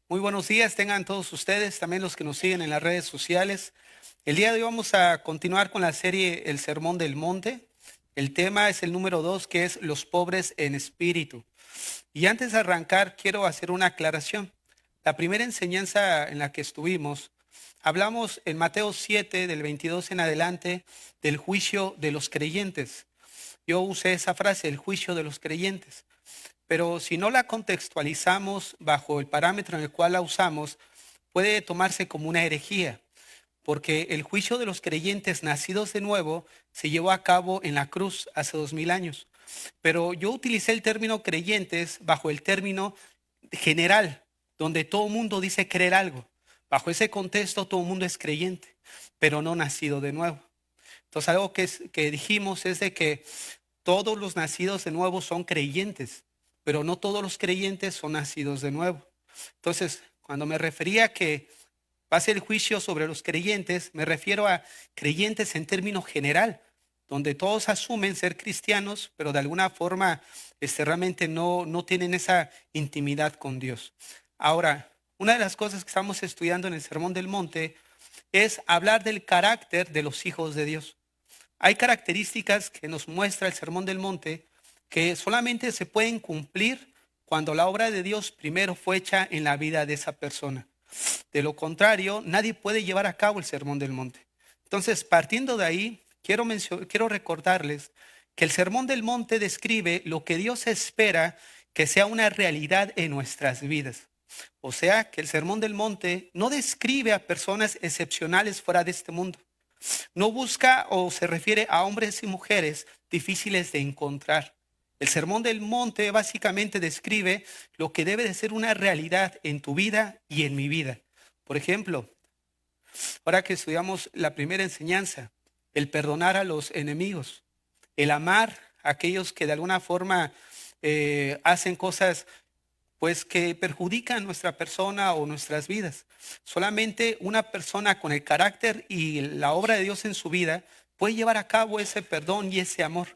Muy buenos días, tengan todos ustedes, también los que nos siguen en las redes sociales. El día de hoy vamos a continuar con la serie El Sermón del Monte. El tema es el número 2, que es los pobres en espíritu. Y antes de arrancar, quiero hacer una aclaración. La primera enseñanza en la que estuvimos, hablamos en Mateo 7, del 22 en adelante, del juicio de los creyentes. Yo usé esa frase, el juicio de los creyentes. Pero si no la contextualizamos bajo el parámetro en el cual la usamos, puede tomarse como una herejía, porque el juicio de los creyentes nacidos de nuevo se llevó a cabo en la cruz hace 2000 años. Pero yo utilicé el término creyentes bajo el término general, donde todo el mundo dice creer algo. Bajo ese contexto todo el mundo es creyente, pero no nacido de nuevo. Entonces algo que dijimos es de que todos los nacidos de nuevo son creyentes, pero no todos los creyentes son nacidos de nuevo. Entonces, cuando me refería a que pase el juicio sobre los creyentes, me refiero a creyentes en términos general, donde todos asumen ser cristianos, pero de alguna forma realmente no tienen esa intimidad con Dios. Ahora, una de las cosas que estamos estudiando en el Sermón del Monte es hablar del carácter de los hijos de Dios. Hay características que nos muestra el Sermón del Monte que solamente se pueden cumplir cuando la obra de Dios primero fue hecha en la vida de esa persona. De lo contrario, nadie puede llevar a cabo el Sermón del Monte. Entonces, partiendo de ahí, quiero recordarles que el Sermón del Monte describe lo que Dios espera que sea una realidad en nuestras vidas. O sea, que el Sermón del Monte no describe a personas excepcionales fuera de este mundo. No busca o se refiere a hombres y mujeres difíciles de encontrar. El Sermón del Monte básicamente describe lo que debe de ser una realidad en tu vida y en mi vida. Por ejemplo, ahora que estudiamos la primera enseñanza, el perdonar a los enemigos, el amar a aquellos que de alguna forma hacen cosas pues que perjudican nuestra persona o nuestras vidas. Solamente una persona con el carácter y la obra de Dios en su vida puede llevar a cabo ese perdón y ese amor.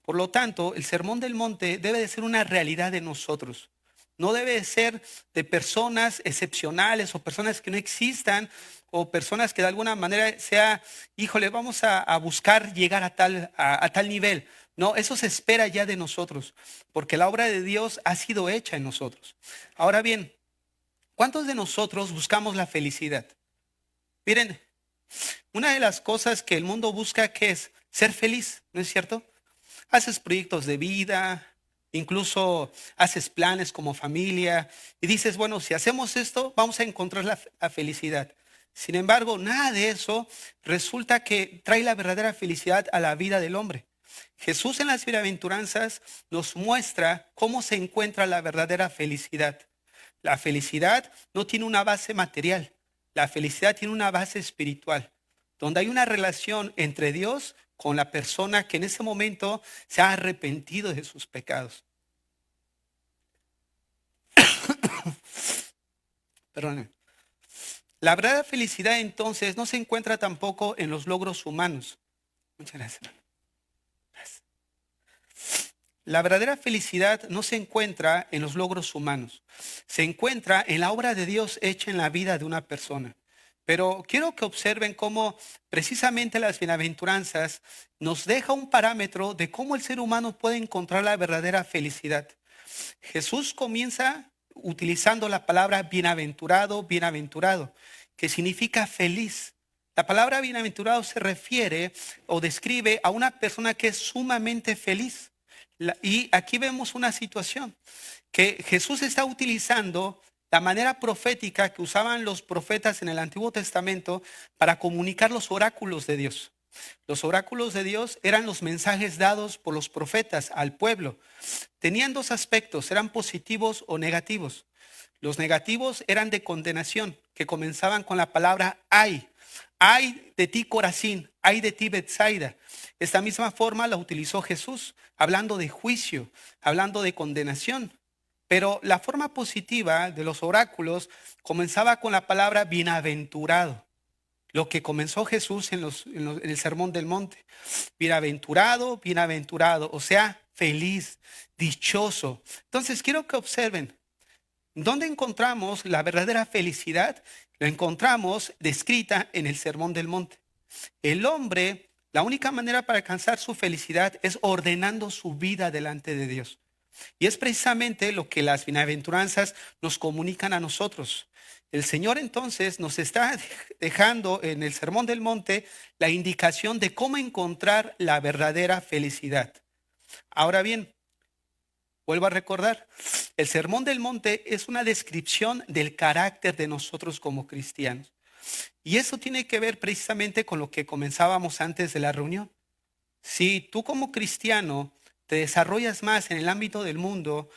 Por lo tanto, el Sermón del Monte debe de ser una realidad de nosotros. No debe de ser de personas excepcionales o personas que no existan o personas que de alguna manera sea, híjole, vamos a buscar llegar a tal nivel. No, eso se espera ya de nosotros, porque la obra de Dios ha sido hecha en nosotros. Ahora bien, ¿cuántos de nosotros buscamos la felicidad? Miren, una de las cosas que el mundo busca que es ser feliz, ¿no es cierto? Haces proyectos de vida, incluso haces planes como familia y dices, bueno, si hacemos esto, vamos a encontrar la felicidad. Sin embargo, nada de eso resulta que trae la verdadera felicidad a la vida del hombre. Jesús en las bienaventuranzas nos muestra cómo se encuentra la verdadera felicidad. La felicidad no tiene una base material, la felicidad tiene una base espiritual, donde hay una relación entre Dios con la persona que en ese momento se ha arrepentido de sus pecados. Perdón. La verdadera felicidad entonces no se encuentra tampoco en los logros humanos. Muchas gracias. La verdadera felicidad no se encuentra en los logros humanos, se encuentra en la obra de Dios hecha en la vida de una persona. Pero quiero que observen cómo precisamente las bienaventuranzas nos deja un parámetro de cómo el ser humano puede encontrar la verdadera felicidad. Jesús comienza utilizando la palabra bienaventurado, bienaventurado, que significa feliz. La palabra bienaventurado se refiere o describe a una persona que es sumamente feliz. Y aquí vemos una situación que Jesús está utilizando la manera profética que usaban los profetas en el Antiguo Testamento para comunicar los oráculos de Dios. Los oráculos de Dios eran los mensajes dados por los profetas al pueblo. Tenían dos aspectos, eran positivos o negativos. Los negativos eran de condenación, que comenzaban con la palabra ay. Ay de ti, Corazín, ay de ti, Betsaida. Esta misma forma la utilizó Jesús, hablando de juicio, hablando de condenación. Pero la forma positiva de los oráculos comenzaba con la palabra bienaventurado, lo que comenzó Jesús en el Sermón del Monte. Bienaventurado, bienaventurado, o sea, feliz, dichoso. Entonces quiero que observen, ¿Dónde encontramos la verdadera felicidad? La encontramos descrita en el Sermón del Monte. El hombre, la única manera para alcanzar su felicidad es ordenando su vida delante de Dios. Y es precisamente lo que las bienaventuranzas nos comunican a nosotros. El Señor entonces nos está dejando en el Sermón del Monte la indicación de cómo encontrar la verdadera felicidad. Ahora bien, vuelvo a recordar, el Sermón del Monte es una descripción del carácter de nosotros como cristianos. Y eso tiene que ver precisamente con lo que comenzábamos antes de la reunión. Si tú como cristiano te desarrollas más en el ámbito del mundo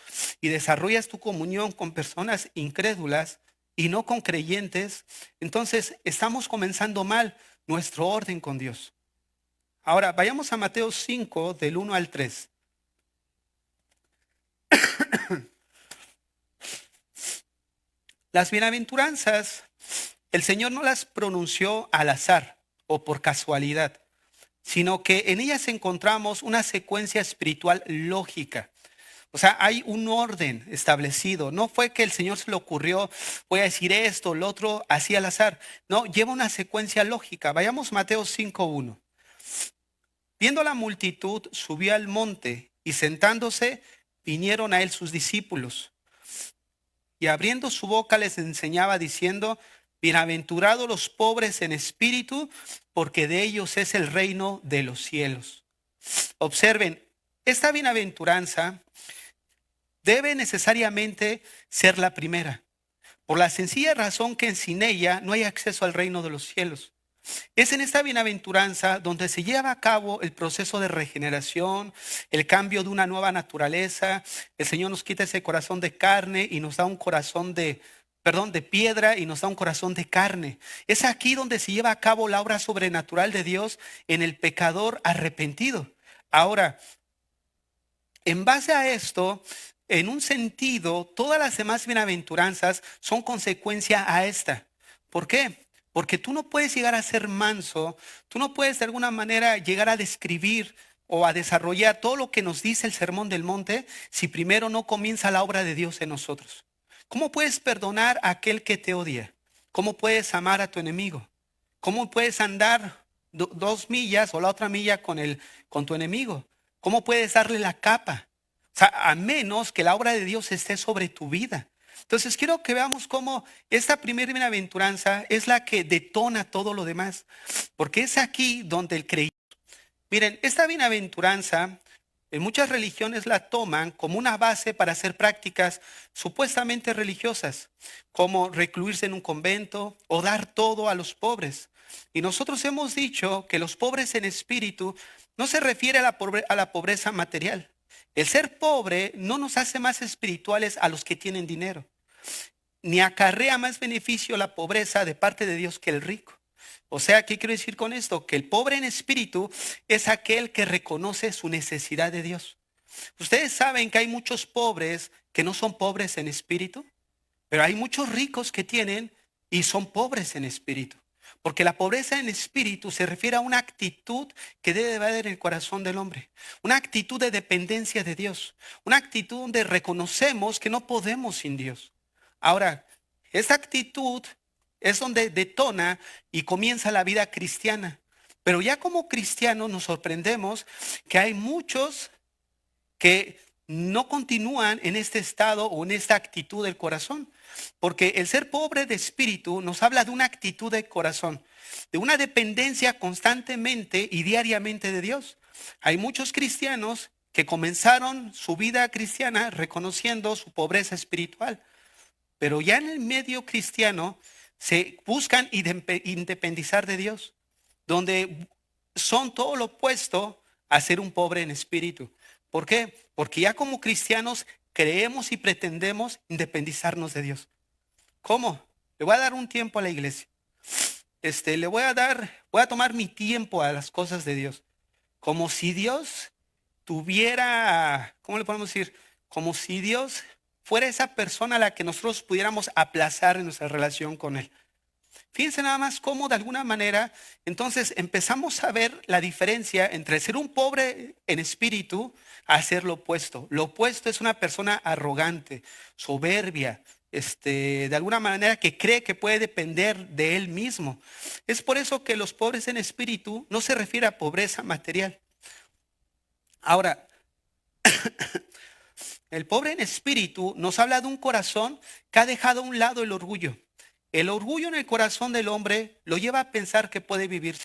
y desarrollas tu comunión con personas incrédulas y no con creyentes, entonces estamos comenzando mal nuestro orden con Dios. Ahora, vayamos a Mateo 5, del 1 al 3. Las bienaventuranzas, el Señor no las pronunció al azar o por casualidad, sino que en ellas encontramos una secuencia espiritual lógica. O sea, hay un orden establecido. No fue que el Señor se le ocurrió, voy a decir esto, lo otro, así al azar. No, lleva una secuencia lógica. Vayamos Mateo 5:1. Viendo la multitud, subió al monte y sentándose, vinieron a él sus discípulos. Y abriendo su boca les enseñaba diciendo, bienaventurados los pobres en espíritu, porque de ellos es el reino de los cielos. Observen, esta bienaventuranza debe necesariamente ser la primera, por la sencilla razón que sin ella no hay acceso al reino de los cielos. Es en esta bienaventuranza donde se lleva a cabo el proceso de regeneración, el cambio de una nueva naturaleza. El Señor nos quita ese corazón de carne y nos da un corazón de piedra y nos da un corazón de carne. Es aquí donde se lleva a cabo la obra sobrenatural de Dios en el pecador arrepentido. Ahora, en base a esto, en un sentido, todas las demás bienaventuranzas son consecuencia a esta. ¿Por qué? Porque tú no puedes llegar a ser manso, tú no puedes de alguna manera llegar a describir o a desarrollar todo lo que nos dice el Sermón del Monte si primero no comienza la obra de Dios en nosotros. ¿Cómo puedes perdonar a aquel que te odia? ¿Cómo puedes amar a tu enemigo? ¿Cómo puedes andar 2 millas o la otra milla con tu enemigo? ¿Cómo puedes darle la capa? O sea, a menos que la obra de Dios esté sobre tu vida. Entonces quiero que veamos cómo esta primera bienaventuranza es la que detona todo lo demás. Porque es aquí donde el creyente... Miren, esta bienaventuranza en muchas religiones la toman como una base para hacer prácticas supuestamente religiosas, como recluirse en un convento o dar todo a los pobres. Y nosotros hemos dicho que los pobres en espíritu no se refiere a la pobreza material. El ser pobre no nos hace más espirituales a los que tienen dinero, ni acarrea más beneficio la pobreza de parte de Dios que el rico. O sea, ¿qué quiero decir con esto? Que el pobre en espíritu es aquel que reconoce su necesidad de Dios. Ustedes saben que hay muchos pobres que no son pobres en espíritu, pero hay muchos ricos que tienen y son pobres en espíritu. Porque la pobreza en espíritu se refiere a una actitud que debe haber en el corazón del hombre. Una actitud de dependencia de Dios. Una actitud donde reconocemos que no podemos sin Dios. Ahora, esa actitud es donde detona y comienza la vida cristiana. Pero ya como cristianos nos sorprendemos que hay muchos que no continúan en este estado o en esta actitud del corazón. Porque el ser pobre de espíritu nos habla de una actitud de corazón, de una dependencia constantemente y diariamente de Dios. Hay muchos cristianos que comenzaron su vida cristiana reconociendo su pobreza espiritual, pero ya en el medio cristiano se buscan independizar de Dios, donde son todo lo opuesto a ser un pobre en espíritu. ¿Por qué? Porque ya como cristianos creemos y pretendemos independizarnos de Dios. ¿Cómo? Le voy a dar un tiempo a la iglesia. Voy a tomar mi tiempo a las cosas de Dios. Como si Dios tuviera, ¿cómo le podemos decir? Como si Dios fuera esa persona a la que nosotros pudiéramos aplazar en nuestra relación con Él. Fíjense nada más cómo de alguna manera entonces empezamos a ver la diferencia entre ser un pobre en espíritu a ser lo opuesto. Lo opuesto es una persona arrogante, soberbia, de alguna manera que cree que puede depender de él mismo. Es por eso que los pobres en espíritu no se refiere a pobreza material. Ahora, el pobre en espíritu nos habla de un corazón que ha dejado a un lado el orgullo. El orgullo en el corazón del hombre lo lleva a pensar que puede vivir.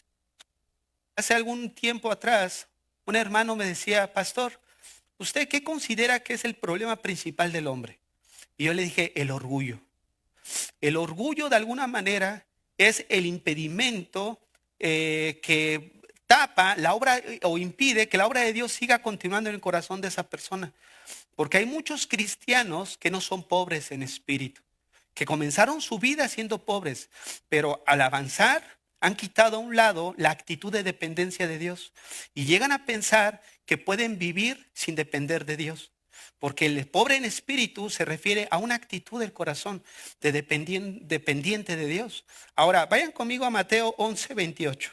Hace algún tiempo atrás, un hermano me decía, pastor, ¿usted qué considera que es el problema principal del hombre? Y yo le dije, el orgullo. El orgullo de alguna manera es el impedimento que tapa la obra o impide que la obra de Dios siga continuando en el corazón de esa persona. Porque hay muchos cristianos que no son pobres en espíritu, que comenzaron su vida siendo pobres, pero al avanzar han quitado a un lado la actitud de dependencia de Dios y llegan a pensar que pueden vivir sin depender de Dios. Porque el pobre en espíritu se refiere a una actitud del corazón de dependiente de Dios. Ahora, vayan conmigo a Mateo 11:28.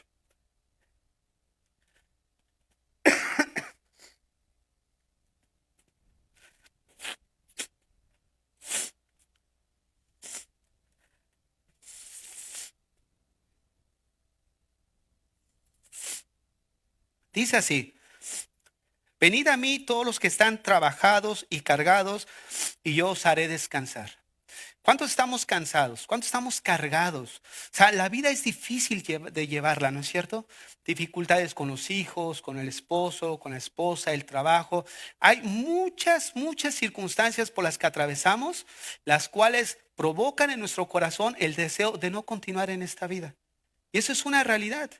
Dice así, venid a mí todos los que están trabajados y cargados, y yo os haré descansar. ¿Cuántos estamos cansados? ¿Cuántos estamos cargados? O sea, la vida es difícil de llevarla, ¿no es cierto? Dificultades con los hijos, con el esposo, con la esposa, el trabajo. Hay muchas, muchas circunstancias por las que atravesamos, las cuales provocan en nuestro corazón el deseo de no continuar en esta vida. Y eso es una realidad.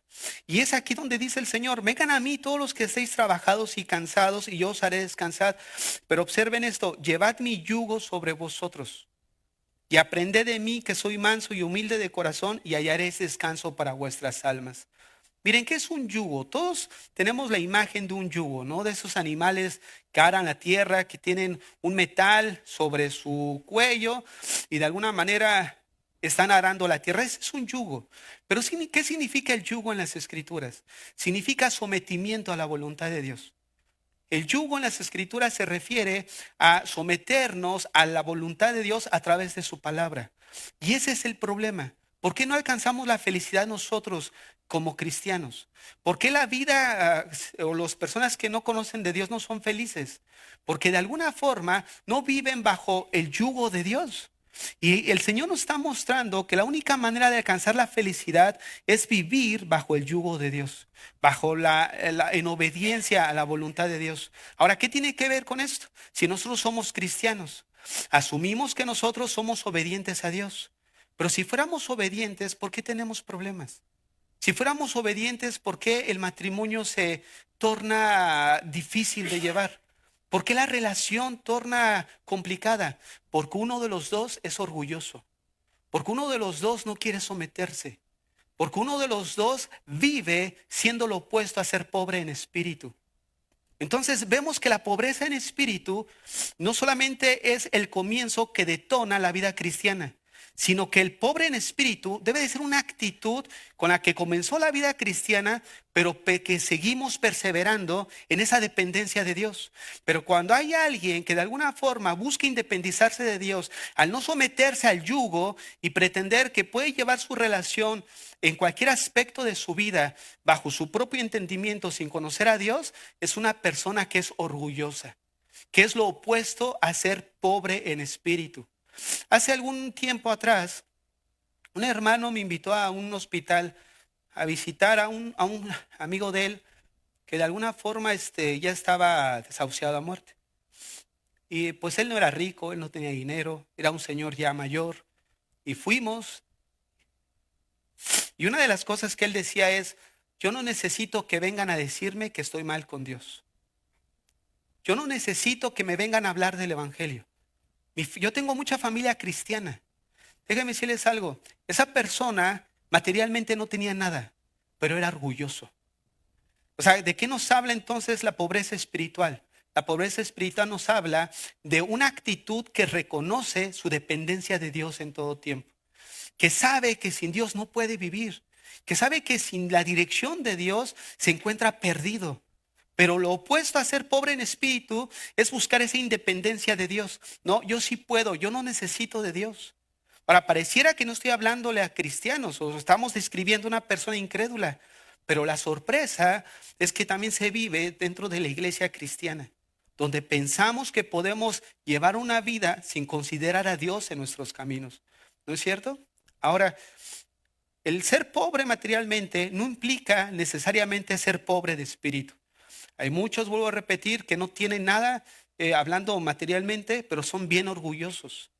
Y es aquí donde dice el Señor, vengan a mí todos los que estéis trabajados y cansados, y yo os haré descansar. Pero observen esto, llevad mi yugo sobre vosotros. Y aprended de mí que soy manso y humilde de corazón y hallaréis descanso para vuestras almas. Miren, ¿qué es un yugo? Todos tenemos la imagen de un yugo, ¿no? De esos animales que aran la tierra, que tienen un metal sobre su cuello y de alguna manera están arando la tierra. Ese es un yugo. Pero ¿qué significa el yugo en las Escrituras? Significa sometimiento a la voluntad de Dios. El yugo en las Escrituras se refiere a someternos a la voluntad de Dios a través de su palabra. Y ese es el problema. ¿Por qué no alcanzamos la felicidad nosotros como cristianos? ¿Por qué la vida o las personas que no conocen de Dios no son felices? Porque de alguna forma no viven bajo el yugo de Dios. Y el Señor nos está mostrando que la única manera de alcanzar la felicidad es vivir bajo el yugo de Dios, bajo en obediencia a la voluntad de Dios. Ahora, ¿qué tiene que ver con esto? Si nosotros somos cristianos, asumimos que nosotros somos obedientes a Dios, pero si fuéramos obedientes, ¿por qué tenemos problemas? Si fuéramos obedientes, ¿por qué el matrimonio se torna difícil de llevar? ¿Por qué la relación torna complicada? Porque uno de los dos es orgulloso. Porque uno de los dos no quiere someterse. Porque uno de los dos vive siendo lo opuesto a ser pobre en espíritu. Entonces vemos que la pobreza en espíritu no solamente es el comienzo que detona la vida cristiana, sino que el pobre en espíritu debe de ser una actitud con la que comenzó la vida cristiana, pero que seguimos perseverando en esa dependencia de Dios. Pero cuando hay alguien que de alguna forma busca independizarse de Dios, al no someterse al yugo y pretender que puede llevar su relación en cualquier aspecto de su vida bajo su propio entendimiento sin conocer a Dios, es una persona que es orgullosa, que es lo opuesto a ser pobre en espíritu. Hace algún tiempo atrás, un hermano me invitó a un hospital a visitar a un amigo de él que de alguna forma ya estaba desahuciado a muerte. Y pues él no era rico, él no tenía dinero, era un señor ya mayor. Y fuimos. Y una de las cosas que él decía es, yo no necesito que vengan a decirme que estoy mal con Dios. Yo no necesito que me vengan a hablar del Evangelio. Yo tengo mucha familia cristiana. Déjenme decirles algo. Esa persona materialmente no tenía nada, pero era orgulloso. O sea, ¿de qué nos habla entonces la pobreza espiritual? La pobreza espiritual nos habla de una actitud que reconoce su dependencia de Dios en todo tiempo. Que sabe que sin Dios no puede vivir. Que sabe que sin la dirección de Dios se encuentra perdido. Pero lo opuesto a ser pobre en espíritu es buscar esa independencia de Dios. No, yo sí puedo, yo no necesito de Dios. Ahora, pareciera que no estoy hablándole a cristianos o estamos describiendo a una persona incrédula, pero la sorpresa es que también se vive dentro de la iglesia cristiana, donde pensamos que podemos llevar una vida sin considerar a Dios en nuestros caminos. ¿No es cierto? Ahora, el ser pobre materialmente no implica necesariamente ser pobre de espíritu. Hay muchos, vuelvo a repetir, que no tienen nada hablando materialmente, pero son bien orgullosos.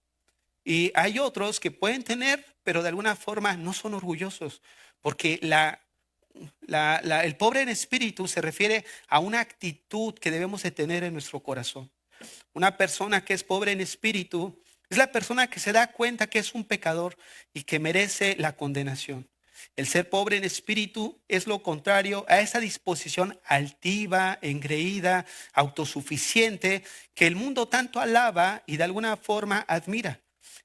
Y hay otros que pueden tener, pero de alguna forma no son orgullosos, porque el pobre en espíritu se refiere a una actitud que debemos de tener en nuestro corazón. Una persona que es pobre en espíritu es la persona que se da cuenta que es un pecador y que merece la condenación. El ser pobre en espíritu es lo contrario a esa disposición altiva, engreída, autosuficiente que el mundo tanto alaba y de alguna forma admira.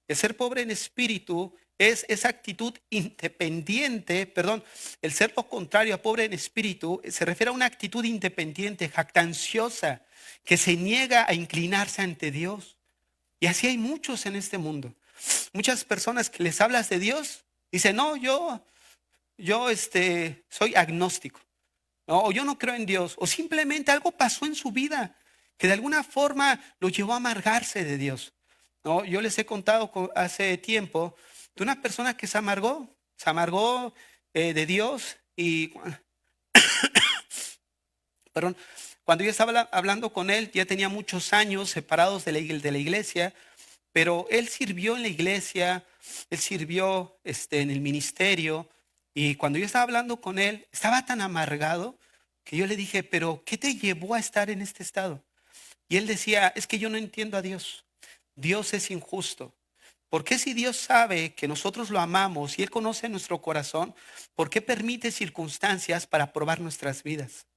El ser pobre en espíritu es esa actitud independiente, perdón, el ser lo contrario a pobre en espíritu se refiere a una actitud independiente, jactanciosa, que se niega a inclinarse ante Dios. Y así hay muchos en este mundo. Muchas personas que les hablas de Dios, dicen, no, yo soy agnóstico, ¿no? O yo no creo en Dios, o simplemente algo pasó en su vida que de alguna forma lo llevó a amargarse de Dios, ¿no? Yo les he contado hace tiempo de una persona que se amargó de Dios y, perdón, cuando yo estaba hablando con él, ya tenía muchos años separados de la iglesia, pero él sirvió en la iglesia, él sirvió en el ministerio, y cuando yo estaba hablando con él, estaba tan amargado que yo le dije, pero ¿qué te llevó a estar en este estado? Y él decía, es que yo no entiendo a Dios. Dios es injusto. ¿Por qué si Dios sabe que nosotros lo amamos y Él conoce nuestro corazón, por qué permite circunstancias para probar nuestras vidas?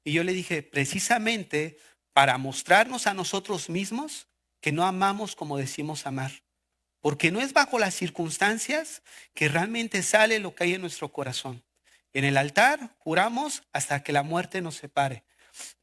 Y yo le dije, precisamente para mostrarnos a nosotros mismos que no amamos como decimos amar. Porque no es bajo las circunstancias que realmente sale lo que hay en nuestro corazón. En el altar juramos hasta que la muerte nos separe.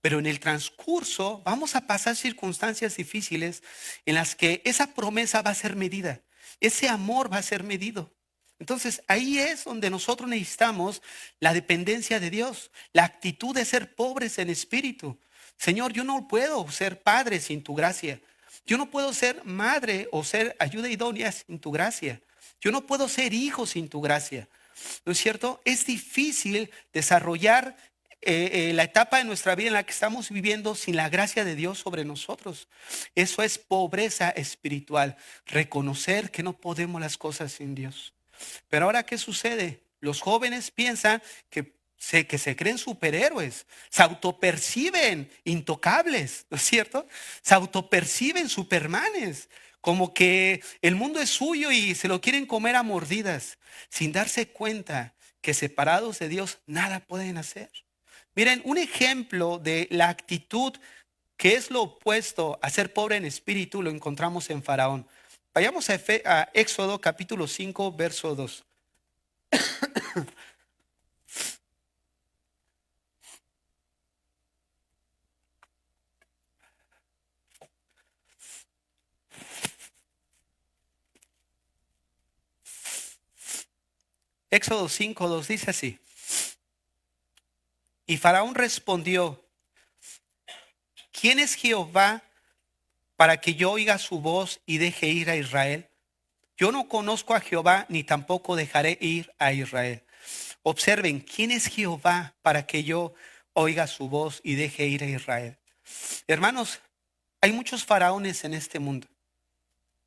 Pero en el transcurso vamos a pasar circunstancias difíciles en las que esa promesa va a ser medida. Ese amor va a ser medido. Entonces ahí es donde nosotros necesitamos la dependencia de Dios, la actitud de ser pobres en espíritu. Señor, yo no puedo ser padre sin tu gracia. Yo no puedo ser madre o ser ayuda idónea sin tu gracia. Yo no puedo ser hijo sin tu gracia. ¿No es cierto? Es difícil desarrollar la etapa de nuestra vida en la que estamos viviendo sin la gracia de Dios sobre nosotros. Eso es pobreza espiritual, reconocer que no podemos las cosas sin Dios. Pero ahora, ¿qué sucede? Los jóvenes piensan que se creen superhéroes, se autoperciben intocables, ¿no es cierto? Se autoperciben supermanes, como que el mundo es suyo y se lo quieren comer a mordidas, sin darse cuenta que separados de Dios nada pueden hacer. Miren, un ejemplo de la actitud que es lo opuesto a ser pobre en espíritu lo encontramos en Faraón. Vayamos a Éxodo capítulo 5, verso 2. Éxodo 5, 2 dice así. Y Faraón respondió, ¿quién es Jehová para que yo oiga su voz y deje ir a Israel? Yo no conozco a Jehová ni tampoco dejaré ir a Israel. Observen, ¿quién es Jehová para que yo oiga su voz y deje ir a Israel? Hermanos, hay muchos faraones en este mundo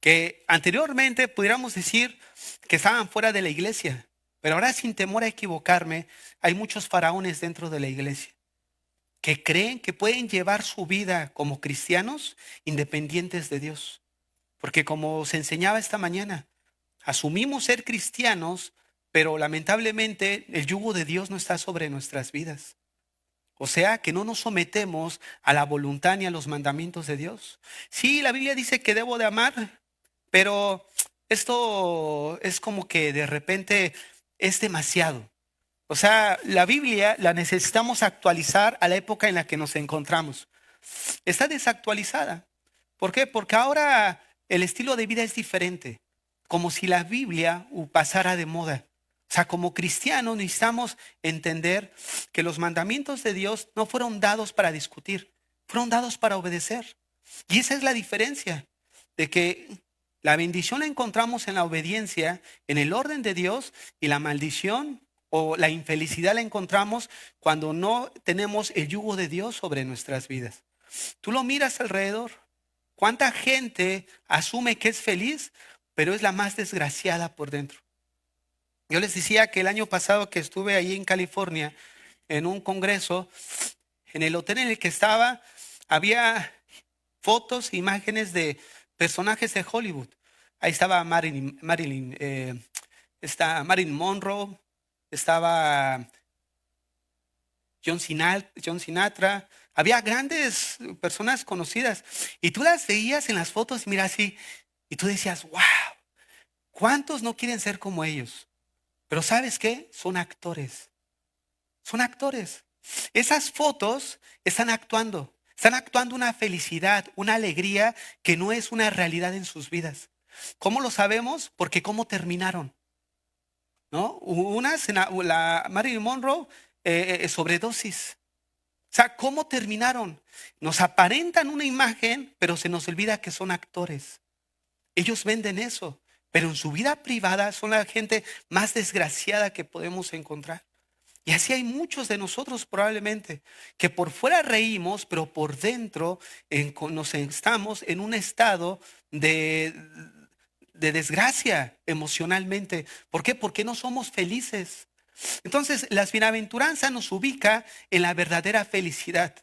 que anteriormente pudiéramos decir que estaban fuera de la iglesia, pero ahora sin temor a equivocarme, hay muchos faraones dentro de la iglesia que creen que pueden llevar su vida como cristianos independientes de Dios. Porque como se enseñaba esta mañana, asumimos ser cristianos, pero lamentablemente el yugo de Dios no está sobre nuestras vidas. O sea que no nos sometemos a la voluntad ni a los mandamientos de Dios. Sí, la Biblia dice que debo de amar, pero esto es como que de repente es demasiado. O sea, la Biblia la necesitamos actualizar a la época en la que nos encontramos. Está desactualizada. ¿Por qué? Porque ahora el estilo de vida es diferente, como si la Biblia pasara de moda. O sea, como cristianos necesitamos entender que los mandamientos de Dios no fueron dados para discutir, fueron dados para obedecer. Y esa es la diferencia, de que la bendición la encontramos en la obediencia, en el orden de Dios, y la maldición o la infelicidad la encontramos cuando no tenemos el yugo de Dios sobre nuestras vidas. Tú lo miras alrededor. ¿Cuánta gente asume que es feliz, pero es la más desgraciada por dentro? Yo les decía que el año pasado que estuve ahí en California, en un congreso, en el hotel en el que estaba, había fotos e imágenes de personajes de Hollywood. Ahí estaba Marilyn Monroe, estaba John Sinatra. Había grandes personas conocidas y tú las veías en las fotos, mira así, y tú decías, wow, ¿cuántos no quieren ser como ellos? Pero ¿sabes qué? Son actores. Son actores. Esas fotos están actuando una felicidad, una alegría que no es una realidad en sus vidas. ¿Cómo lo sabemos? Porque cómo terminaron, ¿no? La Marilyn Monroe, sobredosis. O sea, ¿cómo terminaron? Nos aparentan una imagen, pero se nos olvida que son actores. Ellos venden eso, pero en su vida privada son la gente más desgraciada que podemos encontrar. Y así hay muchos de nosotros probablemente, que por fuera reímos, pero por dentro nos estamos en un estado de desgracia emocionalmente. ¿Por qué? Porque no somos felices. Entonces, las bienaventuranzas nos ubica en la verdadera felicidad.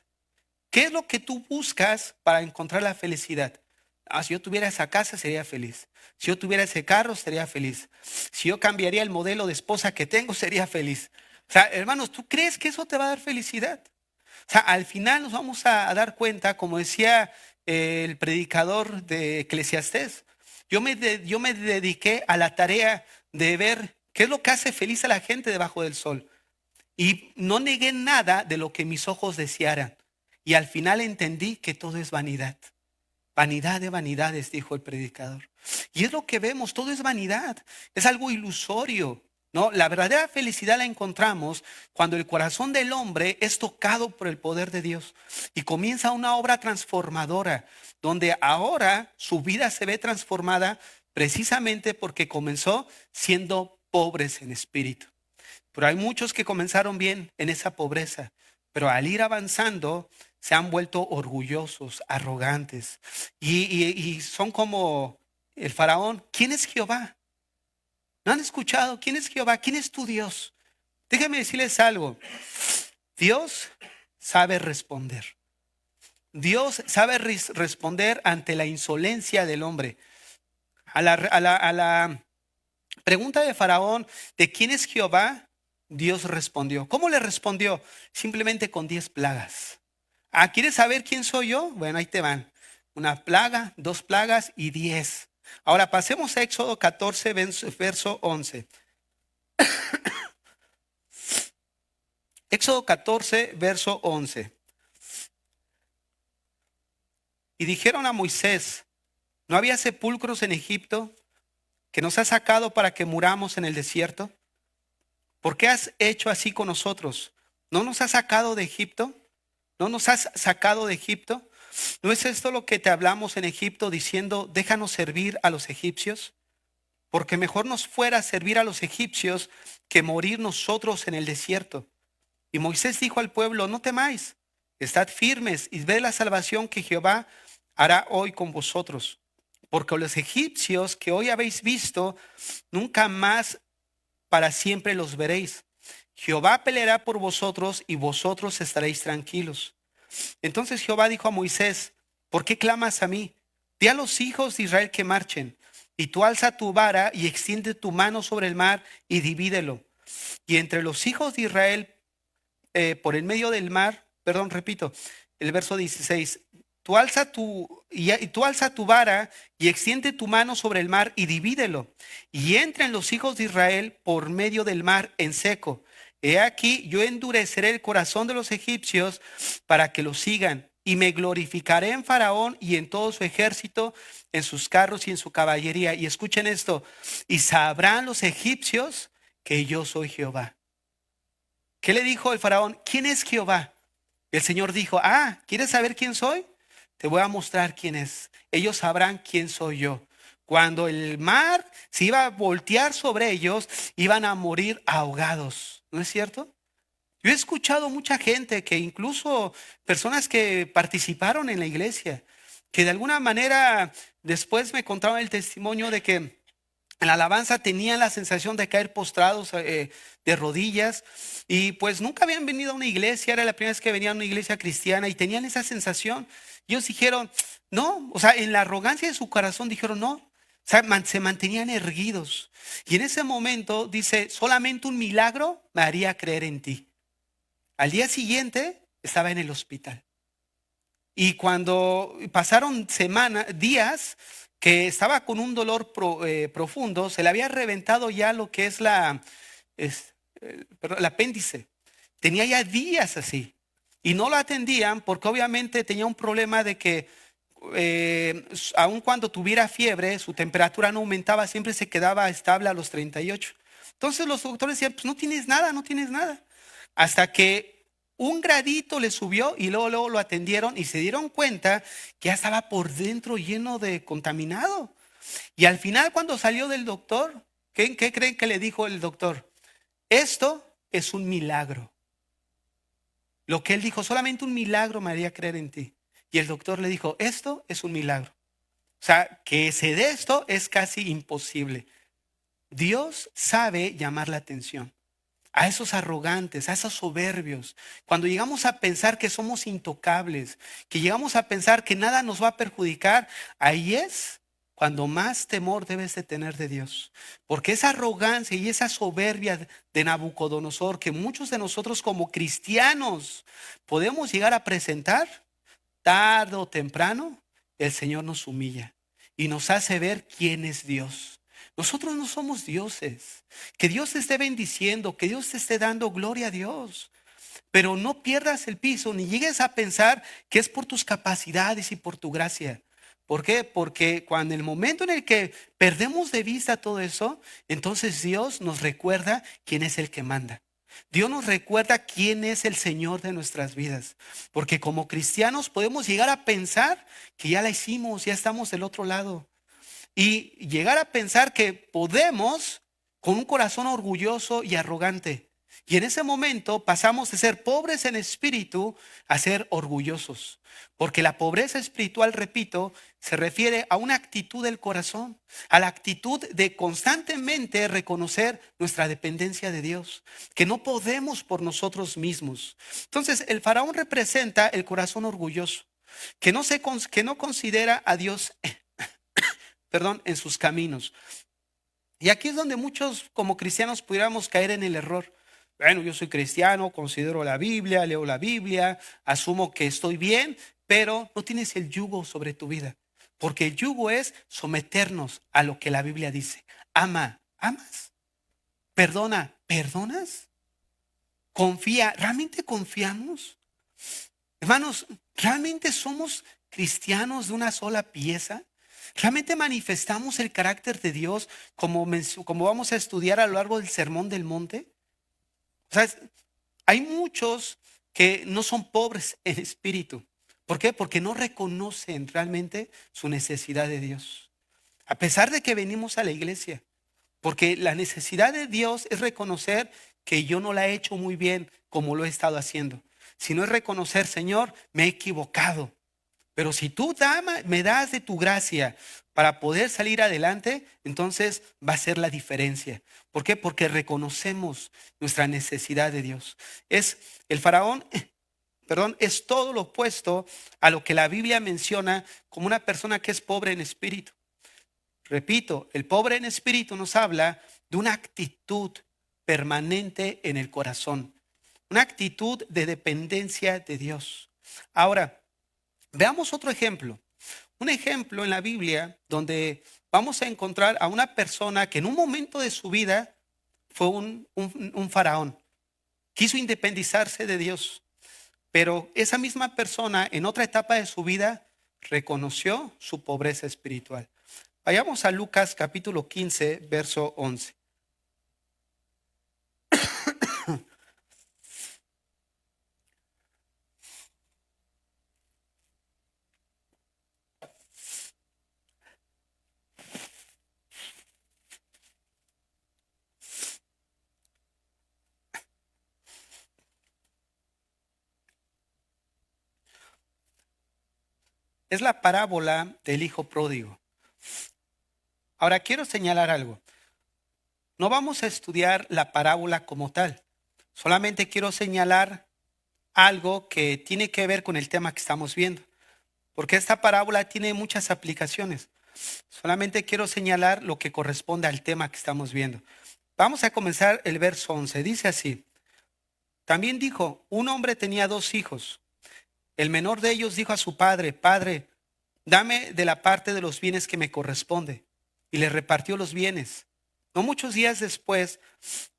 ¿Qué es lo que tú buscas para encontrar la felicidad? Si yo tuviera esa casa, sería feliz. Si yo tuviera ese carro, sería feliz. Si yo cambiaría el modelo de esposa que tengo, sería feliz. O sea, hermanos, ¿tú crees que eso te va a dar felicidad? O sea, al final nos vamos a dar cuenta, como decía el predicador de Eclesiastés, yo me dediqué a la tarea de ver qué es lo que hace feliz a la gente debajo del sol. Y no negué nada de lo que mis ojos desearan. Y al final entendí que todo es vanidad. Vanidad de vanidades, dijo el predicador. Y es lo que vemos, todo es vanidad. Es algo ilusorio, ¿no? La verdadera felicidad la encontramos cuando el corazón del hombre es tocado por el poder de Dios y comienza una obra transformadora, donde ahora su vida se ve transformada precisamente porque comenzó siendo pobres en espíritu. Pero hay muchos que comenzaron bien en esa pobreza, pero al ir avanzando se han vuelto orgullosos, arrogantes y son como el faraón. ¿Quién es Jehová? ¿No han escuchado? ¿Quién es Jehová? ¿Quién es tu Dios? Déjenme decirles algo. Dios sabe responder. Dios sabe responder ante la insolencia del hombre. A la pregunta de Faraón de quién es Jehová, Dios respondió. ¿Cómo le respondió? Simplemente con 10 plagas. ¿Quieres saber quién soy yo? Bueno, ahí te van. Una plaga, 2 plagas y 10. Ahora pasemos a Éxodo 14, verso 11. Éxodo 14, verso 11. Y dijeron a Moisés, ¿no había sepulcros en Egipto que nos has sacado para que muramos en el desierto? ¿Por qué has hecho así con nosotros? ¿No nos has sacado de Egipto? ¿No nos has sacado de Egipto? ¿No es esto lo que te hablamos en Egipto diciendo, déjanos servir a los egipcios? Porque mejor nos fuera servir a los egipcios que morir nosotros en el desierto. Y Moisés dijo al pueblo, no temáis, estad firmes y ved la salvación que Jehová hará hoy con vosotros. Porque los egipcios que hoy habéis visto, nunca más para siempre los veréis. Jehová peleará por vosotros y vosotros estaréis tranquilos. Entonces Jehová dijo a Moisés, ¿por qué clamas a mí? Di a los hijos de Israel que marchen. Y tú alza tu vara y extiende tu mano sobre el mar y divídelo. Y entre los hijos de Israel, por el medio del mar, repito, el verso 16, tú alza tu vara y extiende tu mano sobre el mar y divídelo. Y entren los hijos de Israel por medio del mar en seco. he aquí, yo endureceré el corazón de los egipcios para que los sigan, y me glorificaré en Faraón y en todo su ejército, en sus carros y en su caballería. Y escuchen esto, y sabrán los egipcios que yo soy Jehová. ¿Qué le dijo el Faraón? ¿Quién es Jehová? El Señor dijo, ¿quieres saber quién soy? Te voy a mostrar quién es. Ellos sabrán quién soy yo. Cuando el mar se iba a voltear sobre ellos, iban a morir ahogados. ¿No es cierto? Yo he escuchado mucha gente, que incluso personas que participaron en la iglesia, que de alguna manera después me contaban el testimonio de que en la alabanza tenían la sensación de caer postrados de rodillas, y pues nunca habían venido a una iglesia, era la primera vez que venían a una iglesia cristiana y tenían esa sensación. Y ellos dijeron, no, o sea, en la arrogancia de su corazón dijeron no, o sea, se mantenían erguidos. Y en ese momento dice, solamente un milagro me haría creer en ti. Al día siguiente estaba en el hospital. Y cuando pasaron días, que estaba con un dolor profundo, se le había reventado ya lo que es el apéndice. Tenía ya días así. Y no lo atendían porque obviamente tenía un problema de que aun cuando tuviera fiebre, su temperatura no aumentaba, siempre se quedaba estable a los 38. Entonces los doctores decían, pues no tienes nada, no tienes nada. Hasta que un gradito le subió y luego lo atendieron y se dieron cuenta que ya estaba por dentro lleno de contaminado. Y al final, cuando salió del doctor, ¿qué creen que le dijo el doctor? Esto es un milagro. Lo que él dijo, solamente un milagro me haría creer en ti. Y el doctor le dijo, esto es un milagro. O sea, que se dé esto es casi imposible. Dios sabe llamar la atención a esos arrogantes, a esos soberbios. Cuando llegamos a pensar que somos intocables, que llegamos a pensar que nada nos va a perjudicar, ahí es cuando más temor debes de tener de Dios. Porque esa arrogancia y esa soberbia de Nabucodonosor que muchos de nosotros como cristianos podemos llegar a presentar, tarde o temprano, el Señor nos humilla y nos hace ver quién es Dios. Nosotros no somos dioses. Que Dios te esté bendiciendo, que Dios te esté dando gloria a Dios. Pero no pierdas el piso, ni llegues a pensar que es por tus capacidades y por tu gracia. ¿Por qué? Porque cuando el momento en el que perdemos de vista todo eso, entonces Dios nos recuerda quién es el que manda. Dios nos recuerda quién es el Señor de nuestras vidas. Porque como cristianos podemos llegar a pensar que ya la hicimos, ya estamos del otro lado. Y llegar a pensar que podemos con un corazón orgulloso y arrogante. Y en ese momento pasamos de ser pobres en espíritu a ser orgullosos. Porque la pobreza espiritual, repito, se refiere a una actitud del corazón, a la actitud de constantemente reconocer nuestra dependencia de Dios, que no podemos por nosotros mismos. Entonces, el faraón representa el corazón orgulloso, que no considera a Dios en sus caminos. Y aquí es donde muchos como cristianos pudiéramos caer en el error. Bueno, yo soy cristiano, considero la Biblia, leo la Biblia, asumo que estoy bien, pero no tienes el yugo sobre tu vida. Porque el yugo es someternos a lo que la Biblia dice. Ama, amas. Perdona, ¿perdonas? Confía, ¿realmente confiamos? Hermanos, ¿realmente somos cristianos de una sola pieza? ¿Realmente manifestamos el carácter de Dios como vamos a estudiar a lo largo del Sermón del Monte? O sea, hay muchos que no son pobres en espíritu. ¿Por qué? Porque no reconocen realmente su necesidad de Dios. A pesar de que venimos a la iglesia. Porque la necesidad de Dios es reconocer que yo no la he hecho muy bien como lo he estado haciendo. Sino es reconocer, Señor, me he equivocado. Pero si tú me das de tu gracia para poder salir adelante, entonces va a ser la diferencia. ¿Por qué? Porque reconocemos nuestra necesidad de Dios. El faraón, es todo lo opuesto a lo que la Biblia menciona como una persona que es pobre en espíritu. Repito, el pobre en espíritu nos habla de una actitud permanente en el corazón, una actitud de dependencia de Dios. Ahora, veamos otro ejemplo. Un ejemplo en la Biblia donde vamos a encontrar a una persona que en un momento de su vida fue un faraón. quiso independizarse de Dios, pero esa misma persona en otra etapa de su vida reconoció su pobreza espiritual. Vayamos a Lucas capítulo 15, verso 11. Es la parábola del hijo pródigo. Ahora quiero señalar algo. No vamos a estudiar la parábola como tal. Solamente quiero señalar algo que tiene que ver con el tema que estamos viendo. Porque esta parábola tiene muchas aplicaciones. Solamente quiero señalar lo que corresponde al tema que estamos viendo. Vamos a comenzar el verso 11. Dice así. También dijo, un hombre tenía 2 hijos. El menor de ellos dijo a su padre, Padre, dame de la parte de los bienes que me corresponde. Y le repartió los bienes. No muchos días después,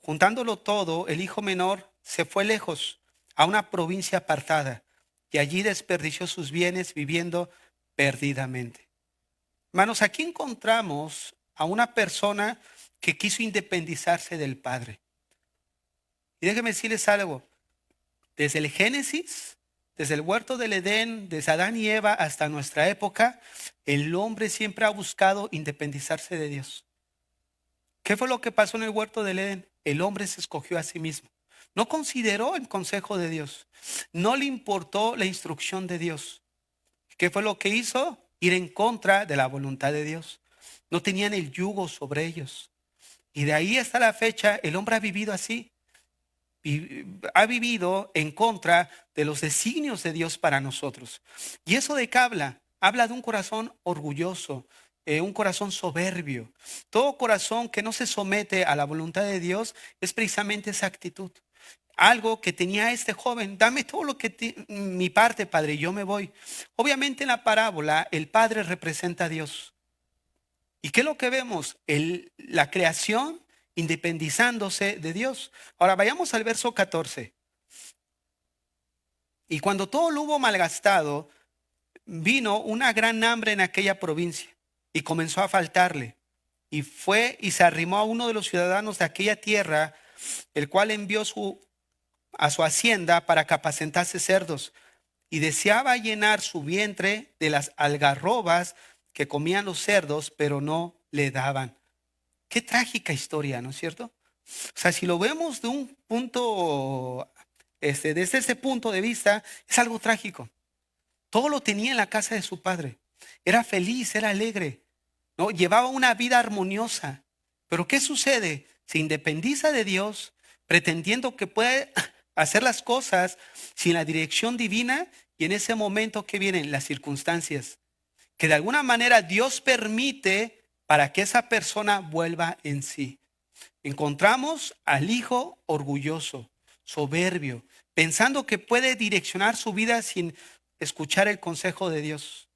juntándolo todo, el hijo menor se fue lejos, a una provincia apartada, y allí desperdició sus bienes viviendo perdidamente. Hermanos, aquí encontramos a una persona que quiso independizarse del padre. Y déjenme decirles algo, desde el Génesis, desde el huerto del Edén, desde Adán y Eva hasta nuestra época, el hombre siempre ha buscado independizarse de Dios. ¿Qué fue lo que pasó en el huerto del Edén? El hombre se escogió a sí mismo. No consideró el consejo de Dios. No le importó la instrucción de Dios. ¿Qué fue lo que hizo? Ir en contra de la voluntad de Dios. No tenían el yugo sobre ellos. Y de ahí hasta la fecha el hombre ha vivido así. Ha vivido en contra de los designios de Dios para nosotros. ¿Y eso de qué habla? Habla de un corazón orgulloso, un corazón soberbio. Todo corazón que no se somete a la voluntad de Dios es precisamente esa actitud. Algo que tenía este joven, dame todo lo que mi parte, padre, y yo me voy. Obviamente en la parábola el padre representa a Dios. ¿Y qué es lo que vemos? La creación independizándose de Dios. Ahora vayamos al verso 14. Y cuando todo lo hubo malgastado, vino una gran hambre en aquella provincia y comenzó a faltarle. Y fue y se arrimó a uno de los ciudadanos de aquella tierra, el cual envió a su hacienda para que apacentase cerdos. Y deseaba llenar su vientre de las algarrobas que comían los cerdos, pero no le daban. Qué trágica historia, ¿no es cierto? O sea, si lo vemos de un punto, desde ese punto de vista, es algo trágico. Todo lo tenía en la casa de su padre. Era feliz, era alegre, ¿no? Llevaba una vida armoniosa. Pero ¿qué sucede? Se independiza de Dios, pretendiendo que puede hacer las cosas sin la dirección divina, y en ese momento que vienen las circunstancias, que de alguna manera Dios permite para que esa persona vuelva en sí. Encontramos al hijo orgulloso, soberbio, pensando que puede direccionar su vida sin escuchar el consejo de Dios.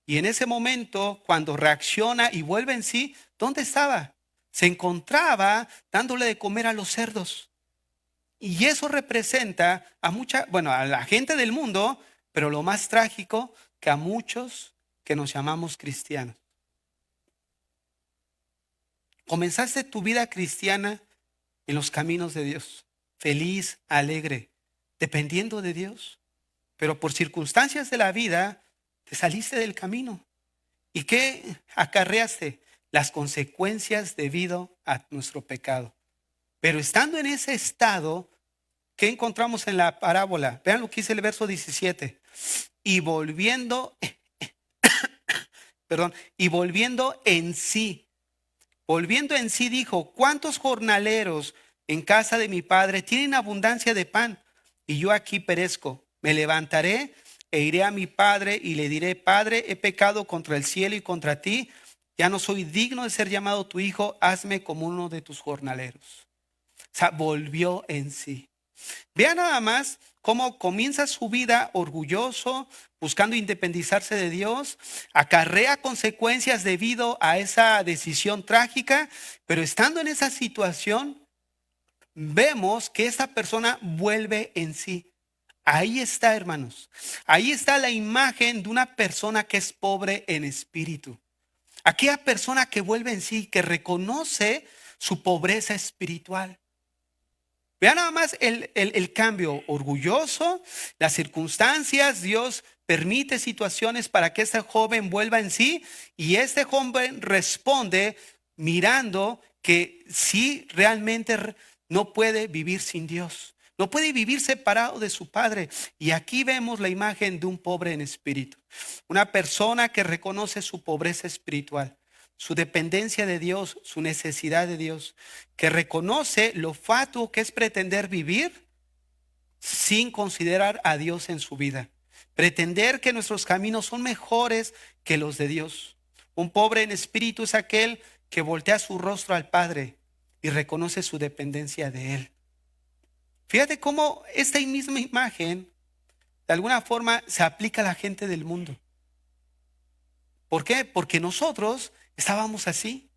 Y en ese momento, cuando reacciona y vuelve en sí, ¿dónde estaba? Se encontraba dándole de comer a los cerdos. Y eso representa a la gente del mundo, pero lo más trágico, que a muchos que nos llamamos cristianos. Comenzaste tu vida cristiana en los caminos de Dios, feliz, alegre, dependiendo de Dios. Pero por circunstancias de la vida te saliste del camino. ¿Y qué acarreaste? Las consecuencias debido a nuestro pecado. Pero estando en ese estado, ¿qué encontramos en la parábola? Vean lo que dice el verso 17. Y volviendo en sí. Volviendo en sí dijo, ¿cuántos jornaleros en casa de mi padre tienen abundancia de pan? Y yo aquí perezco. Me levantaré e iré a mi padre y le diré, Padre, he pecado contra el cielo y contra ti. Ya no soy digno de ser llamado tu hijo. Hazme como uno de tus jornaleros. O sea, volvió en sí. Vean nada más cómo comienza su vida orgulloso, buscando independizarse de Dios, acarrea consecuencias debido a esa decisión trágica, pero estando en esa situación, vemos que esta persona vuelve en sí. Ahí está, hermanos. Ahí está la imagen de una persona que es pobre en espíritu. Aquella persona que vuelve en sí, que reconoce su pobreza espiritual. Vean nada más el cambio orgulloso, las circunstancias, Dios permite situaciones para que este joven vuelva en sí y este joven responde mirando que sí realmente no puede vivir sin Dios, no puede vivir separado de su padre. Y aquí vemos la imagen de un pobre en espíritu, una persona que reconoce su pobreza espiritual, su dependencia de Dios, su necesidad de Dios, que reconoce lo fatuo que es pretender vivir sin considerar a Dios en su vida, pretender que nuestros caminos son mejores que los de Dios. Un pobre en espíritu es aquel que voltea su rostro al Padre y reconoce su dependencia de Él. Fíjate cómo esta misma imagen de alguna forma se aplica a la gente del mundo. ¿Por qué? Porque nosotros estábamos así,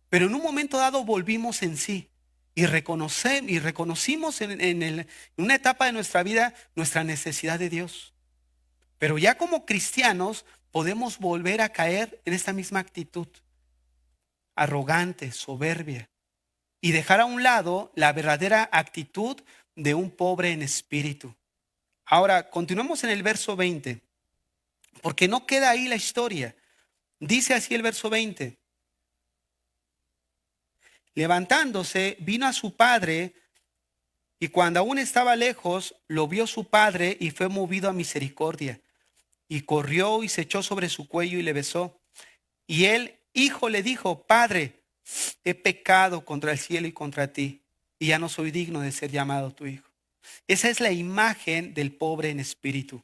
pero en un momento dado volvimos en sí y reconocimos en una etapa de nuestra vida nuestra necesidad de Dios. Pero ya como cristianos podemos volver a caer en esta misma actitud, arrogante, soberbia, y dejar a un lado la verdadera actitud de un pobre en espíritu. Ahora, continuemos en el verso 20, porque no queda ahí la historia. Dice así el verso 20. Levantándose, vino a su padre, y cuando aún estaba lejos, lo vio su padre y fue movido a misericordia. Y corrió y se echó sobre su cuello y le besó. Y el hijo le dijo: Padre, he pecado contra el cielo y contra ti, y ya no soy digno de ser llamado tu hijo. Esa es la imagen del pobre en espíritu.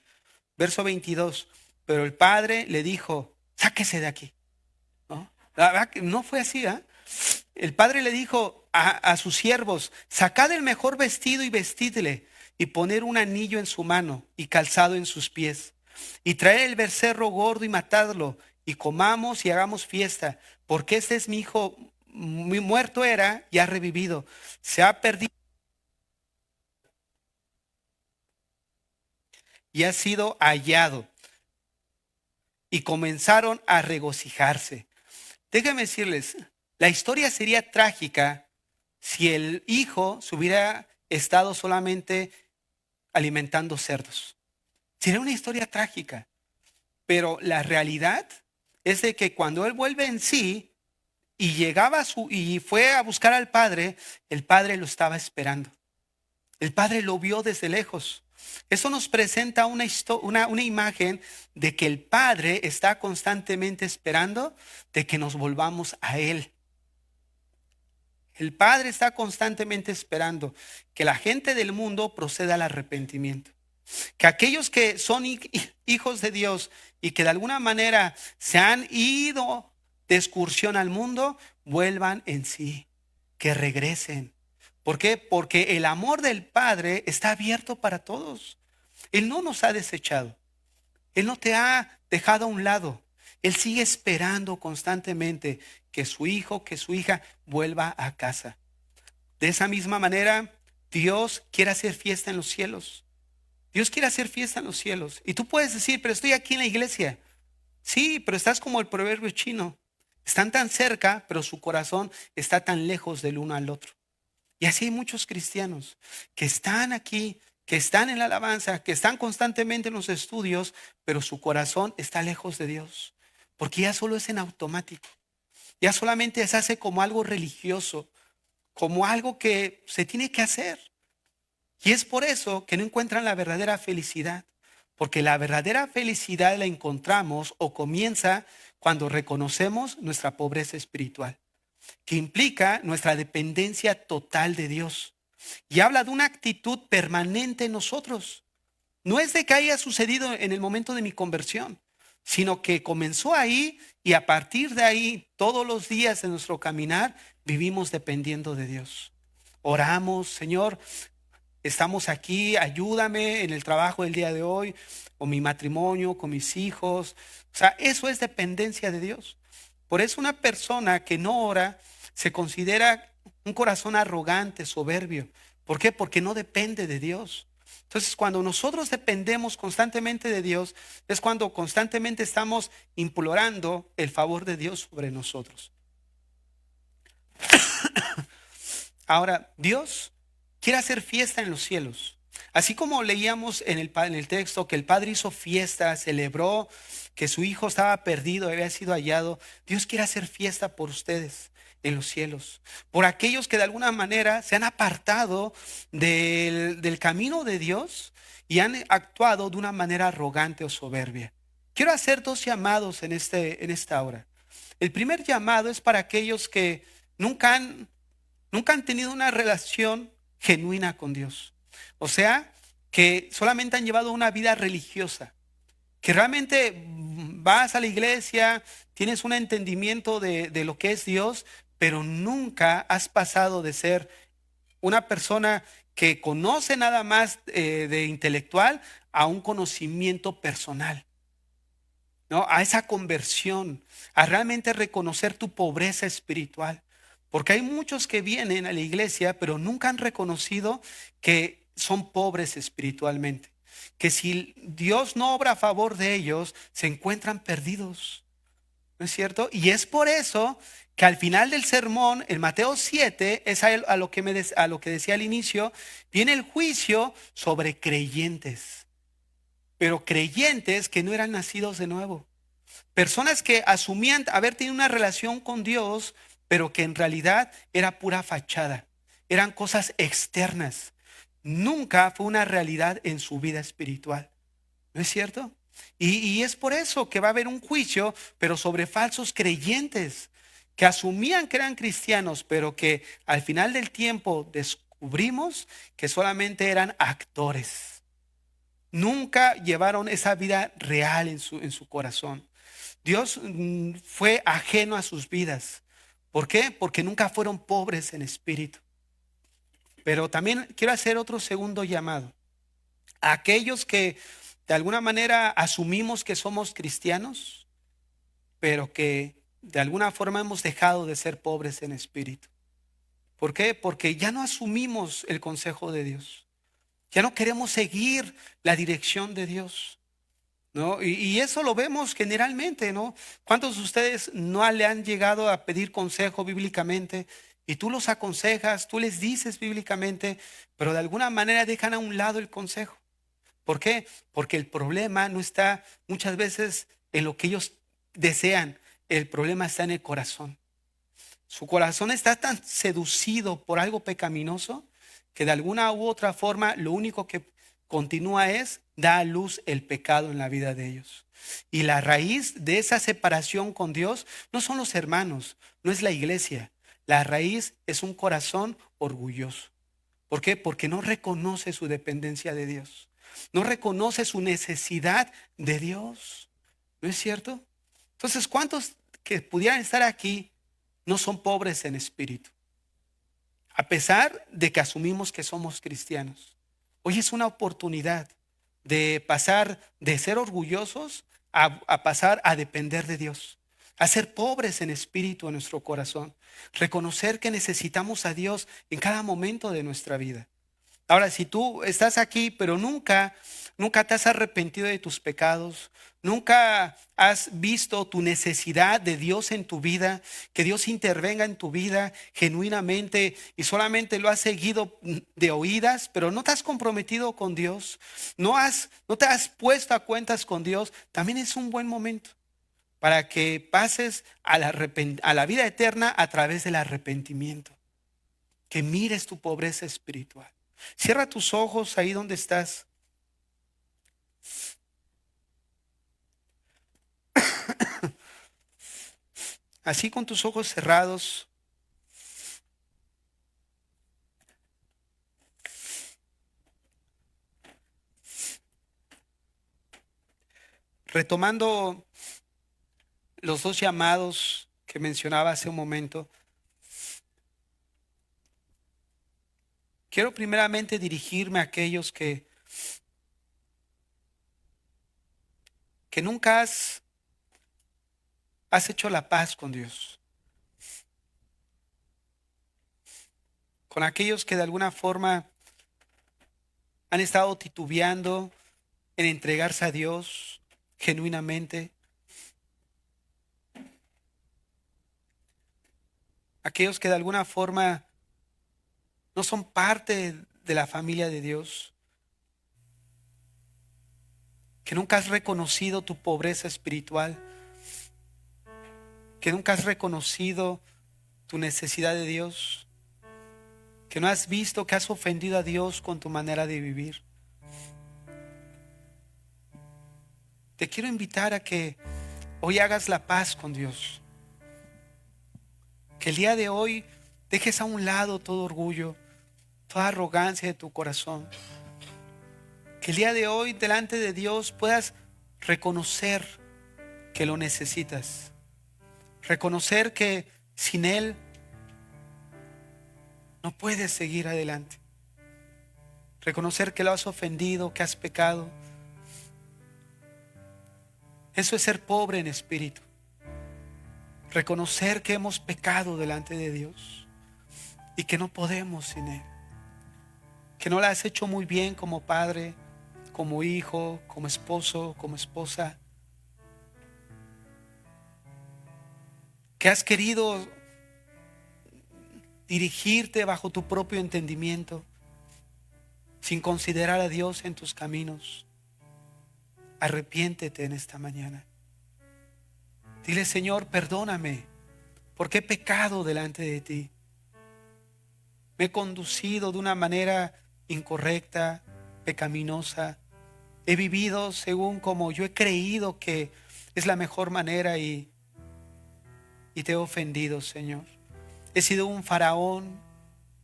Verso 22. Pero el padre le dijo: sáquese de aquí. ¿No? La verdad que no fue así, ¿eh? El padre le dijo a sus siervos: sacad el mejor vestido y vestidle, y poner un anillo en su mano y calzado en sus pies, y traer el becerro gordo y matadlo, y comamos y hagamos fiesta, porque este es mi hijo, muy muerto era y ha revivido, se ha perdido y ha sido hallado. Y comenzaron a regocijarse. Déjenme decirles, la historia sería trágica si el hijo se hubiera estado solamente alimentando cerdos. Sería una historia trágica. Pero la realidad es de que cuando él vuelve en sí y y fue a buscar al padre, el padre lo estaba esperando. El padre lo vio desde lejos. Eso nos presenta una imagen de que el padre está constantemente esperando de que nos volvamos a él. El padre está constantemente esperando que la gente del mundo proceda al arrepentimiento. Que aquellos que son hijos de Dios y que de alguna manera se han ido de excursión al mundo, vuelvan en sí, que regresen. ¿Por qué? Porque el amor del Padre está abierto para todos. Él no nos ha desechado. Él no te ha dejado a un lado. Él sigue esperando constantemente que su hijo, que su hija vuelva a casa. De esa misma manera, Dios quiere hacer fiesta en los cielos. Dios quiere hacer fiesta en los cielos. Y tú puedes decir: pero estoy aquí en la iglesia. Sí, pero estás como el proverbio chino. Están tan cerca, pero su corazón está tan lejos del uno al otro. Y así hay muchos cristianos que están aquí, que están en la alabanza, que están constantemente en los estudios, pero su corazón está lejos de Dios. Porque ya solo es en automático. Ya solamente se hace como algo religioso, como algo que se tiene que hacer. Y es por eso que no encuentran la verdadera felicidad. Porque la verdadera felicidad la encontramos o comienza cuando reconocemos nuestra pobreza espiritual, que implica nuestra dependencia total de Dios. Y habla de una actitud permanente en nosotros. No es de que haya sucedido en el momento de mi conversión, sino que comenzó ahí y a partir de ahí, todos los días de nuestro caminar, vivimos dependiendo de Dios. Oramos: Señor, estamos aquí, ayúdame en el trabajo del día de hoy, con mi matrimonio, con mis hijos. O sea, eso es dependencia de Dios. Por eso una persona que no ora se considera un corazón arrogante, soberbio. ¿Por qué? Porque no depende de Dios. Entonces, cuando nosotros dependemos constantemente de Dios, es cuando constantemente estamos implorando el favor de Dios sobre nosotros. Ahora, Dios quiere hacer fiesta en los cielos. Así como leíamos en el texto que el Padre hizo fiesta, celebró que su hijo estaba perdido, había sido hallado, Dios quiere hacer fiesta por ustedes en los cielos, por aquellos que de alguna manera se han apartado del camino de Dios y han actuado de una manera arrogante o soberbia. Quiero hacer dos llamados en esta hora. El primer llamado es para aquellos que nunca han tenido una relación genuina con Dios. O sea, que solamente han llevado una vida religiosa, que realmente vas a la iglesia, tienes un entendimiento de lo que es Dios, pero nunca has pasado de ser una persona que conoce nada más de intelectual a un conocimiento personal, ¿no? A esa conversión, a realmente reconocer tu pobreza espiritual. Porque hay muchos que vienen a la iglesia, pero nunca han reconocido que son pobres espiritualmente. Que si Dios no obra a favor de ellos, se encuentran perdidos. ¿No es cierto? Y es por eso que al final del sermón, en Mateo 7, es a lo que decía al inicio, viene el juicio sobre creyentes. Pero creyentes que no eran nacidos de nuevo. Personas que asumían haber tenido una relación con Dios, pero que en realidad era pura fachada. Eran cosas externas. Nunca fue una realidad en su vida espiritual. ¿No es cierto? Y es por eso que va a haber un juicio, pero sobre falsos creyentes que asumían que eran cristianos, pero que al final del tiempo descubrimos que solamente eran actores. Nunca llevaron esa vida real en su corazón. Dios fue ajeno a sus vidas. ¿Por qué? Porque nunca fueron pobres en espíritu. Pero también quiero hacer otro segundo llamado. A aquellos que de alguna manera asumimos que somos cristianos, pero que de alguna forma hemos dejado de ser pobres en espíritu. ¿Por qué? Porque ya no asumimos el consejo de Dios. Ya no queremos seguir la dirección de Dios, ¿no? Y eso lo vemos generalmente, ¿no? ¿Cuántos de ustedes no le han llegado a pedir consejo bíblicamente y tú los aconsejas, tú les dices bíblicamente, pero de alguna manera dejan a un lado el consejo? ¿Por qué? Porque el problema no está muchas veces en lo que ellos desean, el problema está en el corazón. Su corazón está tan seducido por algo pecaminoso que de alguna u otra forma lo único que continúa es dar a luz el pecado en la vida de ellos. Y la raíz de esa separación con Dios no son los hermanos, no es la iglesia. La raíz es un corazón orgulloso. ¿Por qué? Porque no reconoce su dependencia de Dios. No reconoce su necesidad de Dios. ¿No es cierto? Entonces, ¿cuántos que pudieran estar aquí no son pobres en espíritu? A pesar de que asumimos que somos cristianos. Hoy es una oportunidad de pasar de ser orgullosos a pasar a depender de Dios. A ser pobres en espíritu en nuestro corazón. Reconocer que necesitamos a Dios en cada momento de nuestra vida. Ahora, si tú estás aquí, pero nunca te has arrepentido de tus pecados, nunca has visto tu necesidad de Dios en tu vida, que Dios intervenga en tu vida genuinamente y solamente lo has seguido de oídas, pero no te has comprometido con Dios, no te has puesto a cuentas con Dios, también es un buen momento para que pases a la vida eterna a través del arrepentimiento, que mires tu pobreza espiritual. Cierra tus ojos ahí donde estás. Así con tus ojos cerrados. Retomando los dos llamados que mencionaba hace un momento. Quiero primeramente dirigirme a aquellos que nunca has hecho la paz con Dios. con aquellos que de alguna forma han estado titubeando en entregarse a Dios genuinamente. Aquellos que de alguna forma no son parte de la familia de Dios. Que nunca has reconocido tu pobreza espiritual. Que nunca has reconocido tu necesidad de Dios. Que no has visto que has ofendido a Dios con tu manera de vivir. Te quiero invitar a que hoy hagas la paz con Dios. Que el día de hoy dejes a un lado todo orgullo, toda arrogancia de tu corazón. Que el día de hoy delante de Dios puedas reconocer que lo necesitas. Reconocer que sin Él no puedes seguir adelante. Reconocer que lo has ofendido, que has pecado. Eso es ser pobre en espíritu. Reconocer que hemos pecado delante de Dios y que no podemos sin Él. Que no la has hecho muy bien como padre, como hijo, como esposo, como esposa. Que has querido dirigirte bajo tu propio entendimiento sin considerar a Dios en tus caminos. Arrepiéntete en esta mañana. Dile: Señor, perdóname porque he pecado delante de ti. Me he conducido de una manera incorrecta, pecaminosa. He vivido según como yo he creído que es la mejor manera y te he ofendido, Señor. He sido un faraón,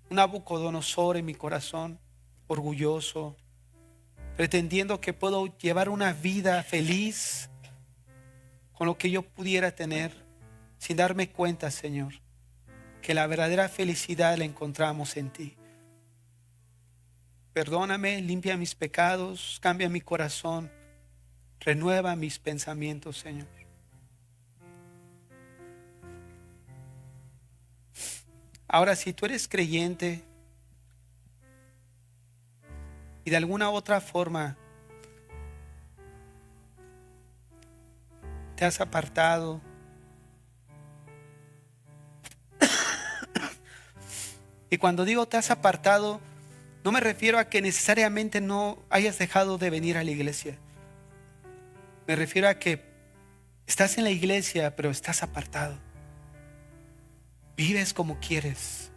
un Nabucodonosor en mi corazón, orgulloso, pretendiendo que puedo llevar una vida feliz con lo que yo pudiera tener, sin darme cuenta, Señor, que la verdadera felicidad la encontramos en ti. Perdóname, limpia mis pecados, cambia mi corazón, renueva mis pensamientos, Señor. Ahora, si tú eres creyente y de alguna otra forma te has apartado, y cuando digo te has apartado, no me refiero a que necesariamente no hayas dejado de venir a la iglesia. Me refiero a que estás en la iglesia, pero estás apartado. Vives como quieres.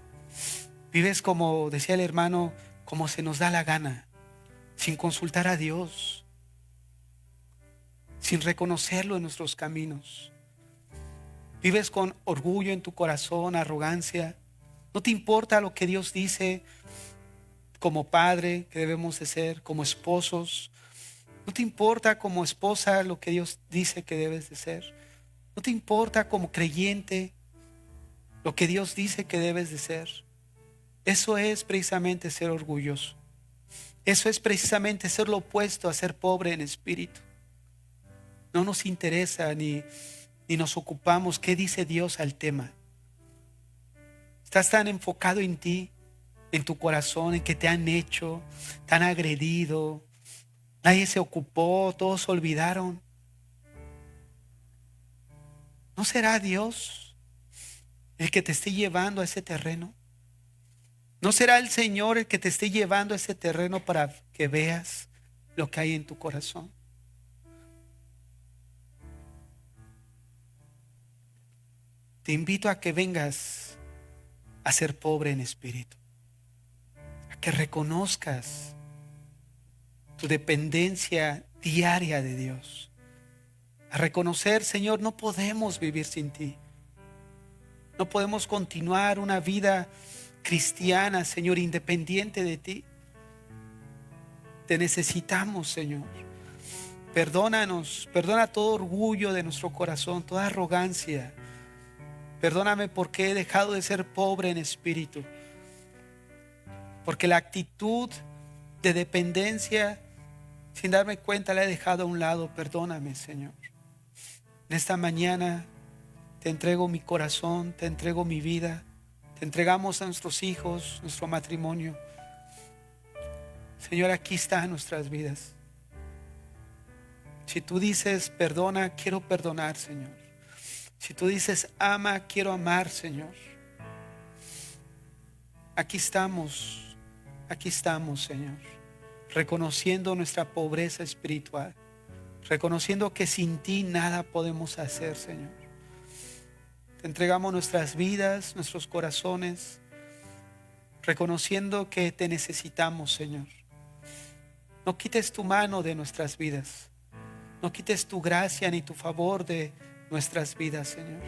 Vives como decía el hermano, como se nos da la gana, sin consultar a Dios, sin reconocerlo en nuestros caminos. Vives con orgullo en tu corazón, arrogancia. No te importa lo que Dios dice como padre que debemos de ser, como esposos. No te importa como esposa lo que Dios dice que debes de ser. No te importa como creyente lo que Dios dice que debes de ser. Eso es precisamente ser orgulloso. Eso es precisamente ser lo opuesto a ser pobre en espíritu. No nos interesa ni nos ocupamos qué dice Dios al tema. Estás tan enfocado en ti, en tu corazón, en que te han hecho, te han agredido. Nadie se ocupó, todos se olvidaron. ¿No será Dios el que te esté llevando a ese terreno? ¿No será el Señor el que te esté llevando a ese terreno para que veas lo que hay en tu corazón? Te invito a que vengas a ser pobre en espíritu, a que reconozcas tu dependencia diaria de Dios, a reconocer: Señor, no podemos vivir sin ti. No podemos continuar una vida cristiana, Señor, independiente de ti. Te necesitamos, Señor. Perdónanos, perdona todo orgullo de nuestro corazón, toda arrogancia. Perdóname porque he dejado de ser pobre en espíritu. Porque la actitud de dependencia, sin darme cuenta, la he dejado a un lado. Perdóname, Señor. En esta mañana te entrego mi corazón, te entrego mi vida, Te entregamos a nuestros hijos, nuestro matrimonio. Señor, aquí están nuestras vidas. Si tú dices perdona, quiero perdonar, Señor. Si tú dices ama, quiero amar, Señor. Aquí estamos, Señor, reconociendo nuestra pobreza espiritual, reconociendo que sin ti nada podemos hacer, Señor. Te entregamos nuestras vidas, nuestros corazones, reconociendo que te necesitamos, Señor. No quites tu mano de nuestras vidas. No quites tu gracia ni tu favor de nuestras vidas, Señor.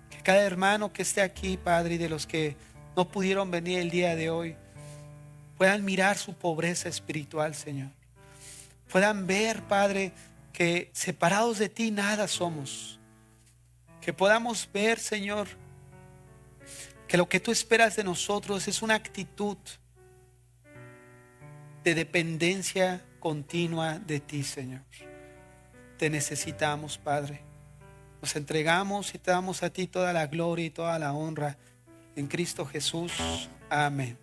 Que cada hermano que esté aquí, Padre, y de los que no pudieron venir el día de hoy, puedan mirar su pobreza espiritual, Señor. Puedan ver, Padre, que separados de ti nada somos. Que podamos ver, Señor, que lo que tú esperas de nosotros es una actitud de dependencia continua de ti, Señor. Te necesitamos, Padre. Nos entregamos y te damos a ti toda la gloria y toda la honra. En Cristo Jesús. Amén.